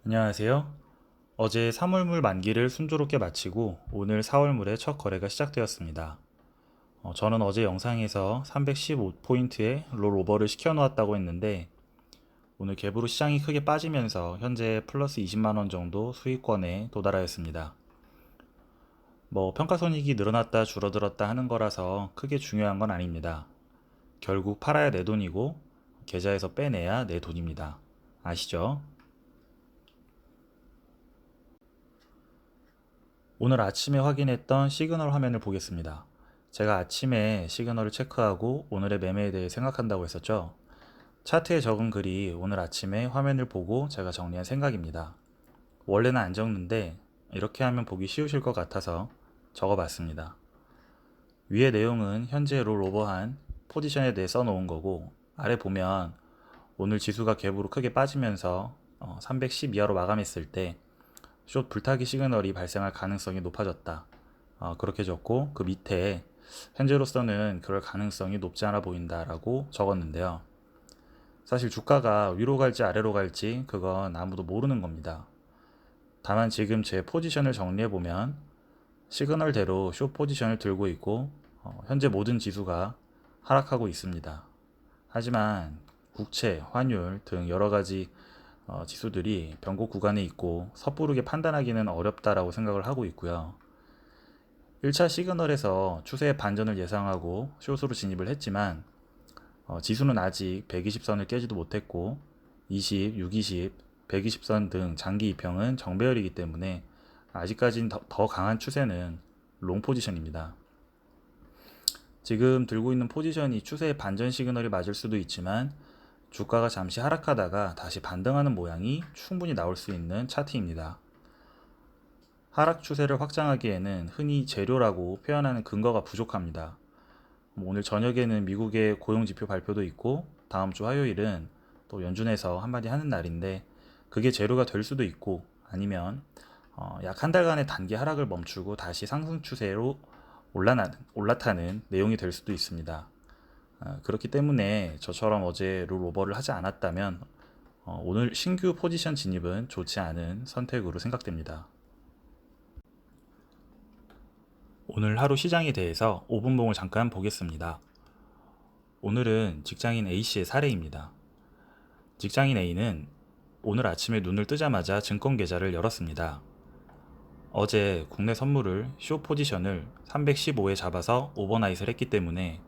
안녕하세요. 어제 3월물 만기를 순조롭게 마치고 오늘 4월물의 첫 거래가 시작되었습니다. 저는 어제 영상에서 315포인트의 롤오버를 시켜놓았다고 했는데 오늘 갭으로 시장이 크게 빠지면서 현재 플러스 20만원 정도 수익권에 도달하였습니다. 평가손익이 늘어났다 줄어들었다 하는 거라서 크게 중요한 건 아닙니다. 결국 팔아야 내 돈이고 계좌에서 빼내야 내 돈입니다. 아시죠? 오늘 아침에 확인했던 시그널 화면을 보겠습니다. 제가 아침에 시그널을 체크하고 오늘의 매매에 대해 생각한다고 했었죠. 차트에 적은 글이 오늘 아침에 화면을 보고 제가 정리한 생각입니다. 원래는 안 적는데 이렇게 하면 보기 쉬우실 것 같아서 적어봤습니다. 위의 내용은 현재 롤오버한 포지션에 대해 써놓은 거고, 아래 보면 오늘 지수가 갭으로 크게 빠지면서 310 이하로 마감했을 때 숏 불타기 시그널이 발생할 가능성이 높아졌다. 그렇게 적고 그 밑에 현재로서는 그럴 가능성이 높지 않아 보인다라고 적었는데요. 사실 주가가 위로 갈지 아래로 갈지 그건 아무도 모르는 겁니다. 다만 지금 제 포지션을 정리해 보면 시그널대로 숏 포지션을 들고 있고 현재 모든 지수가 하락하고 있습니다. 하지만 국채, 환율 등 여러 가지 지수들이 변곡 구간에 있고 섣부르게 판단하기는 어렵다라고 생각을 하고 있고요. 1차 시그널에서 추세의 반전을 예상하고 숏으로 진입을 했지만 지수는 아직 120선을 깨지도 못했고 20, 620, 120선 등 장기 이평은 정배열이기 때문에 아직까지는 더 강한 추세는 롱 포지션입니다. 지금 들고 있는 포지션이 추세의 반전 시그널이 맞을 수도 있지만 주가가 잠시 하락하다가 다시 반등하는 모양이 충분히 나올 수 있는 차트입니다. 하락 추세를 확장하기에는 흔히 재료라고 표현하는 근거가 부족합니다. 오늘 저녁에는 미국의 고용지표 발표도 있고 다음 주 화요일은 또 연준에서 한마디 하는 날인데 그게 재료가 될 수도 있고 아니면 약 한 달간의 단기 하락을 멈추고 다시 상승 추세로 올라타는 내용이 될 수도 있습니다. 그렇기 때문에 저처럼 어제 롤 오버를 하지 않았다면 오늘 신규 포지션 진입은 좋지 않은 선택으로 생각됩니다. 오늘 하루 시장에 대해서 5분봉을 잠깐 보겠습니다. 오늘은 직장인 A씨의 사례입니다. 직장인 A는 오늘 아침에 눈을 뜨자마자 증권 계좌를 열었습니다. 어제 국내 선물을 숏 포지션을 315에 잡아서 오버나잇을 했기 때문에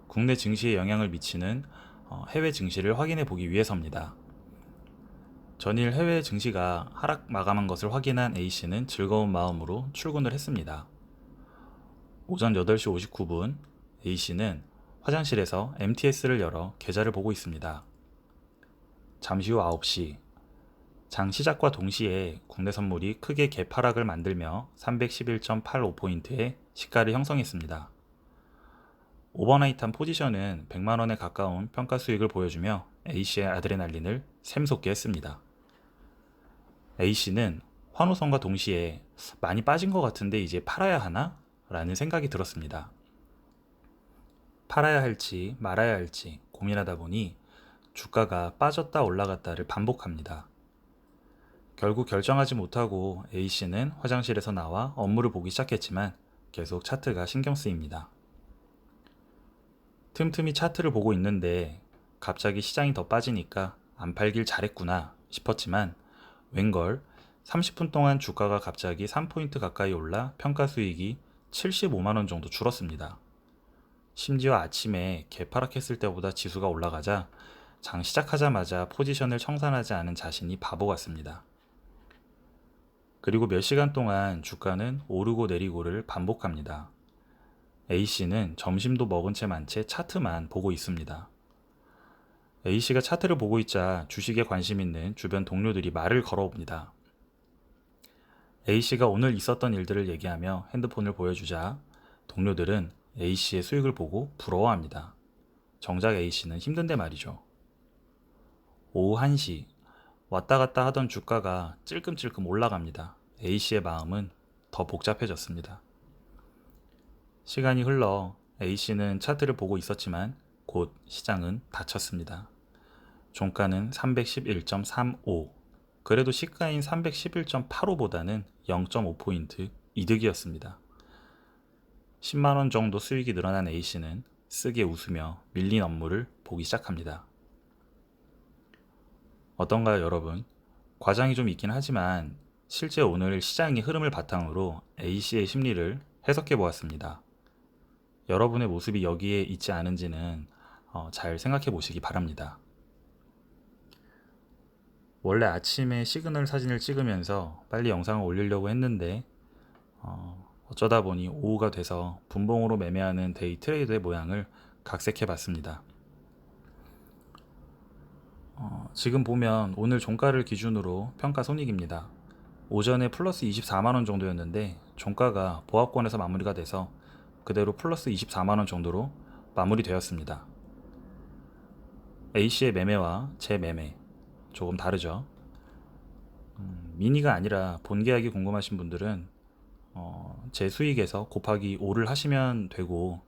국내 증시에 영향을 미치는 해외 증시를 확인해 보기 위해서입니다. 전일 해외 증시가 하락 마감한 것을 확인한 A씨는 즐거운 마음으로 출근을 했습니다. 오전 8시 59분 A씨는 화장실에서 MTS를 열어 계좌를 보고 있습니다. 잠시 후 9시 장 시작과 동시에 국내 선물이 크게 개파락을 만들며 311.85포인트의 시가를 형성했습니다. 오버나잇한 포지션은 100만원에 가까운 평가 수익을 보여주며 A씨의 아드레날린을 샘솟게 했습니다. A씨는 환호성과 동시에 많이 빠진 것 같은데 이제 팔아야 하나? 라는 생각이 들었습니다. 팔아야 할지 말아야 할지 고민하다 보니 주가가 빠졌다 올라갔다를 반복합니다. 결국 결정하지 못하고 A씨는 화장실에서 나와 업무를 보기 시작했지만 계속 차트가 신경 쓰입니다. 틈틈이 차트를 보고 있는데 갑자기 시장이 더 빠지니까 안 팔길 잘했구나 싶었지만 웬걸 30분 동안 주가가 갑자기 3포인트 가까이 올라 평가 수익이 75만원 정도 줄었습니다. 심지어 아침에 개파락했을 때보다 지수가 올라가자 장 시작하자마자 포지션을 청산하지 않은 자신이 바보 같습니다. 그리고 몇 시간 동안 주가는 오르고 내리고를 반복합니다. A씨는 점심도 먹은 채 만 채 차트만 보고 있습니다. A씨가 차트를 보고 있자 주식에 관심 있는 주변 동료들이 말을 걸어옵니다. A씨가 오늘 있었던 일들을 얘기하며 핸드폰을 보여주자 동료들은 A씨의 수익을 보고 부러워합니다. 정작 A씨는 힘든데 말이죠. 오후 1시 왔다 갔다 하던 주가가 찔끔찔끔 올라갑니다. A씨의 마음은 더 복잡해졌습니다. 시간이 흘러 A씨는 차트를 보고 있었지만 곧 시장은 닫혔습니다. 종가는 311.35, 그래도 시가인 311.85보다는 0.5포인트 이득이었습니다. 10만원 정도 수익이 늘어난 A씨는 쓰게 웃으며 밀린 업무를 보기 시작합니다. 어떤가요, 여러분? 과장이 좀 있긴 하지만 실제 오늘 시장의 흐름을 바탕으로 A씨의 심리를 해석해 보았습니다. 여러분의 모습이 여기에 있지 않은지는 잘 생각해 보시기 바랍니다. 원래 아침에 시그널 사진을 찍으면서 빨리 영상을 올리려고 했는데 어쩌다 보니 오후가 돼서 분봉으로 매매하는 데이 트레이드의 모양을 각색해 봤습니다. 지금 보면 오늘 종가를 기준으로 평가 손익입니다. 오전에 플러스 24만원 정도였는데 종가가 보합권에서 마무리가 돼서 그대로 플러스 24만원 정도로 마무리되었습니다. A씨의 매매와 제 매매 조금 다르죠. 미니가 아니라 본계약이 궁금하신 분들은 제 수익에서 곱하기 5를 하시면 되고,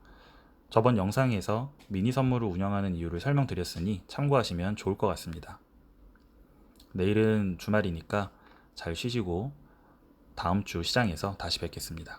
저번 영상에서 미니 선물을 운영하는 이유를 설명드렸으니 참고하시면 좋을 것 같습니다. 내일은 주말이니까 잘 쉬시고 다음 주 시장에서 다시 뵙겠습니다.